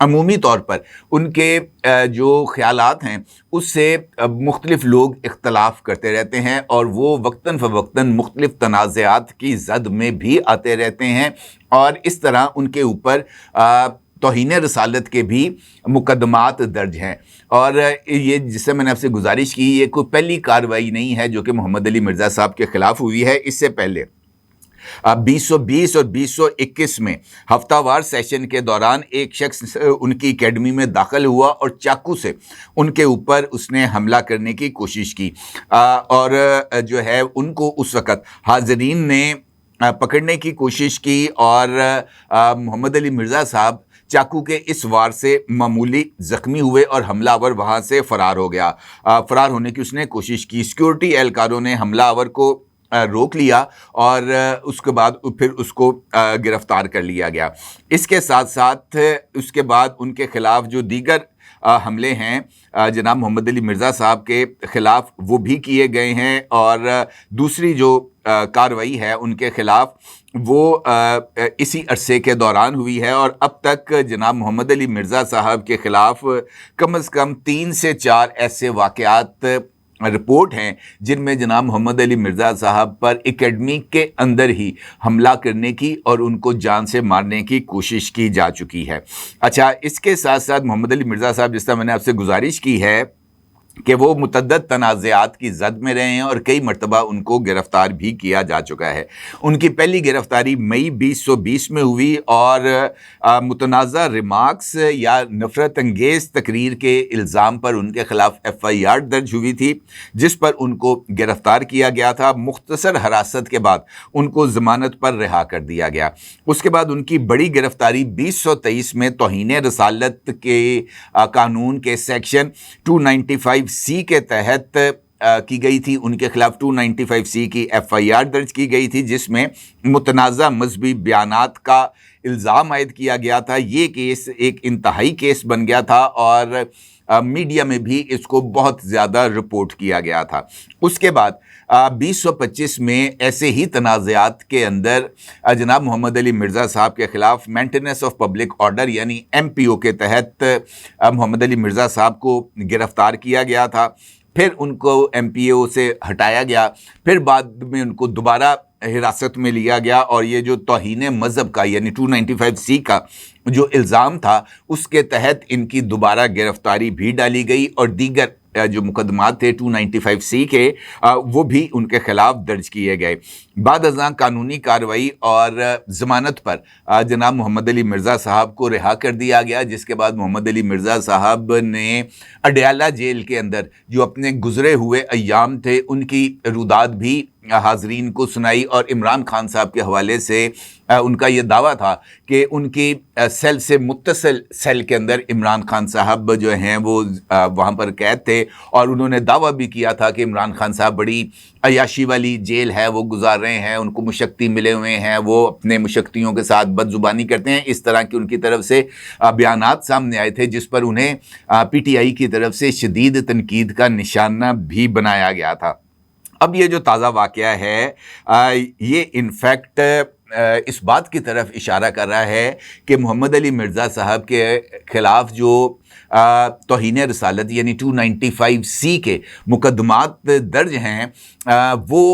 عمومی طور پر ان کے جو خیالات ہیں اس سے مختلف لوگ اختلاف کرتے رہتے ہیں اور وہ وقتاً فوقتاً مختلف تنازعات کی زد میں بھی آتے رہتے ہیں، اور اس طرح ان کے اوپر توہین رسالت کے بھی مقدمات درج ہیں۔ اور یہ جس سے میں نے آپ سے گزارش کی، یہ کوئی پہلی کارروائی نہیں ہے جو کہ محمد علی مرزا صاحب کے خلاف ہوئی ہے۔ اس سے پہلے 2020 اور 2021 میں ہفتہ وار سیشن کے دوران ایک شخص ان کی اکیڈمی میں داخل ہوا اور چاقو سے ان کے اوپر اس نے حملہ کرنے کی کوشش کی، اور جو ہے ان کو اس وقت حاضرین نے پکڑنے کی کوشش کی، اور محمد علی مرزا صاحب چاقو کے اس وار سے معمولی زخمی ہوئے اور حملہ آور وہاں سے فرار ہو گیا۔ فرار ہونے کی اس نے کوشش کی، سیکیورٹی اہلکاروں نے حملہ آور کو روک لیا اور اس کے بعد پھر اس کو گرفتار کر لیا گیا۔ اس کے ساتھ ساتھ اس کے بعد ان کے خلاف جو دیگر حملے ہیں جناب محمد علی مرزا صاحب کے خلاف وہ بھی کیے گئے ہیں، اور دوسری جو کارروائی ہے ان کے خلاف وہ اسی عرصے کے دوران ہوئی ہے، اور اب تک جناب محمد علی مرزا صاحب کے خلاف کم از کم 3 سے 4 ایسے واقعات رپورٹ ہیں جن میں جناب محمد علی مرزا صاحب پر اکیڈمی کے اندر ہی حملہ کرنے کی اور ان کو جان سے مارنے کی کوشش کی جا چکی ہے۔ اچھا، اس کے ساتھ ساتھ محمد علی مرزا صاحب، جس طرح میں نے آپ سے گزارش کی ہے کہ وہ متعدد تنازعات کی زد میں رہے ہیں اور کئی مرتبہ ان کو گرفتار بھی کیا جا چکا ہے۔ ان کی پہلی گرفتاری مئی 2020 میں ہوئی، اور متنازع ریمارکس یا نفرت انگیز تقریر کے الزام پر ان کے خلاف FIR درج ہوئی تھی، جس پر ان کو گرفتار کیا گیا تھا۔ مختصر حراست کے بعد ان کو ضمانت پر رہا کر دیا گیا۔ اس کے بعد ان کی بڑی گرفتاری 2023 میں توہین رسالت کے قانون کے سیکشن 295C کے تحت کی گئی تھی۔ ان کے خلاف 295C کی FIR درج کی گئی تھی، جس میں متنازع مذہبی بیانات کا الزام عائد کیا گیا تھا۔ یہ کیس ایک انتہائی کیس بن گیا تھا، اور میڈیا میں بھی اس کو بہت زیادہ رپورٹ کیا گیا تھا۔ اس کے بعد 2025 میں ایسے ہی تنازعات کے اندر جناب محمد علی مرزا صاحب کے خلاف مینٹیننس آف پبلک آرڈر یعنی MPO کے تحت محمد علی مرزا صاحب کو گرفتار کیا گیا تھا۔ پھر ان کو MPO سے ہٹایا گیا، پھر بعد میں ان کو دوبارہ حراست میں لیا گیا، اور یہ جو توہین مذہب کا یعنی 295C کا جو الزام تھا اس کے تحت ان کی دوبارہ گرفتاری بھی ڈالی گئی، اور دیگر جو مقدمات تھے 295C کے وہ بھی ان کے خلاف درج کیے گئے۔ بعد ازاں قانونی کارروائی اور ضمانت پر جناب محمد علی مرزا صاحب کو رہا کر دیا گیا، جس کے بعد محمد علی مرزا صاحب نے اڈیالہ جیل کے اندر جو اپنے گزرے ہوئے ایام تھے ان کی روداد بھی حاضرین کو سنائی، اور عمران خان صاحب کے حوالے سے ان کا یہ دعویٰ تھا کہ ان کی سیل سے متصل سیل کے اندر عمران خان صاحب جو ہیں وہ وہاں پر قید تھے، اور انہوں نے دعویٰ بھی کیا تھا کہ عمران خان صاحب بڑی عیاشی والی جیل ہے وہ گزار رہے ہیں، ان کو مشقتی ملے ہوئے ہیں، وہ اپنے مشقتیوں کے ساتھ بد زبانی کرتے ہیں۔ اس طرح کی ان کی طرف سے بیانات سامنے آئے تھے، جس پر انہیں PTI کی طرف سے شدید تنقید کا نشانہ بھی بنایا گیا تھا۔ اب یہ جو تازہ واقعہ ہے یہ انفیکٹ اس بات کی طرف اشارہ کر رہا ہے کہ محمد علی مرزا صاحب کے خلاف جو توہین رسالت یعنی 295C کے مقدمات درج ہیں وہ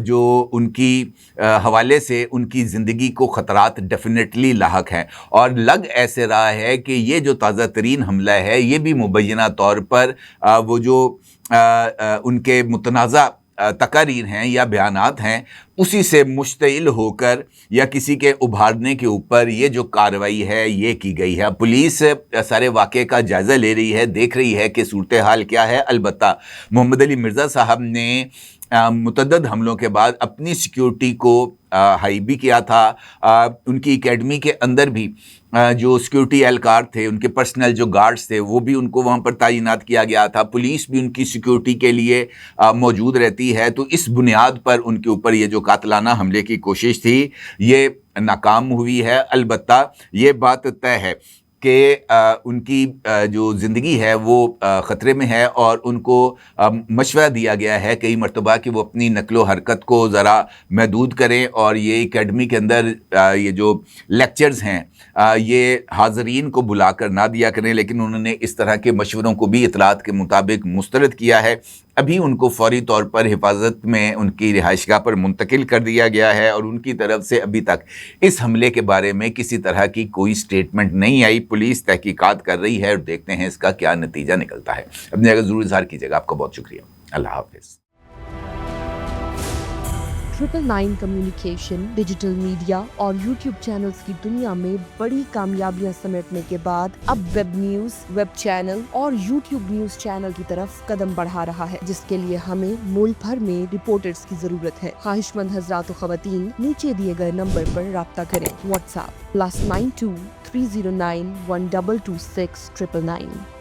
جو ان کی حوالے سے ان کی زندگی کو خطرات ڈیفینیٹلی لاحق ہیں، اور لگ ایسے رہا ہے کہ یہ جو تازہ ترین حملہ ہے یہ بھی مبینہ طور پر وہ جو ان کے متنازع تقاریر ہیں یا بیانات ہیں اسی سے مشتعل ہو کر یا کسی کے ابھارنے کے اوپر یہ جو کارروائی ہے یہ کی گئی ہے۔ پولیس سارے واقعے کا جائزہ لے رہی ہے، دیکھ رہی ہے کہ صورتحال کیا ہے۔ البتہ محمد علی مرزا صاحب نے متعدد حملوں کے بعد اپنی سیکیورٹی کو ہائی بھی کیا تھا۔ ان کی اکیڈمی کے اندر بھی جو سیکیورٹی اہلکار تھے، ان کے پرسنل جو گارڈز تھے وہ بھی ان کو وہاں پر تعینات کیا گیا تھا، پولیس بھی ان کی سیکیورٹی کے لیے موجود رہتی ہے۔ تو اس بنیاد پر ان کے اوپر یہ جو قاتلانہ حملے کی کوشش تھی یہ ناکام ہوئی ہے۔ البتہ یہ بات طے ہے کہ ان کی جو زندگی ہے وہ خطرے میں ہے، اور ان کو مشورہ دیا گیا ہے کئی مرتبہ کہ وہ اپنی نقل و حرکت کو ذرا محدود کریں، اور یہ اکیڈمی کے اندر یہ جو لیکچرز ہیں یہ حاضرین کو بلا کر نہ دیا کریں، لیکن انہوں نے اس طرح کے مشوروں کو بھی اطلاعات کے مطابق مسترد کیا ہے۔ ابھی ان کو فوری طور پر حفاظت میں ان کی رہائش گاہ پر منتقل کر دیا گیا ہے، اور ان کی طرف سے ابھی تک اس حملے کے بارے میں کسی طرح کی کوئی سٹیٹمنٹ نہیں آئی۔ پولیس تحقیقات کر رہی ہے، اور دیکھتے ہیں اس کا کیا نتیجہ نکلتا ہے۔ اپنے اگر ضرور اظہار کیجیے گا۔ آپ کا بہت شکریہ۔ اللہ حافظ۔ 999 کمیونیکیشن، ڈیجیٹل میڈیا اور یوٹیوب چینلز کی دنیا میں بڑی کامیابیاں سمیٹنے کے بعد اب ویب نیوز، ویب چینل اور یوٹیوب نیوز چینل کی طرف قدم بڑھا رہا ہے، جس کے لیے ہمیں ملک بھر میں رپورٹرز کی ضرورت ہے۔ خواہش مند حضرات و خواتین نیچے دیے گئے نمبر پر رابطہ کریں۔ What's app +92 309 1226 999۔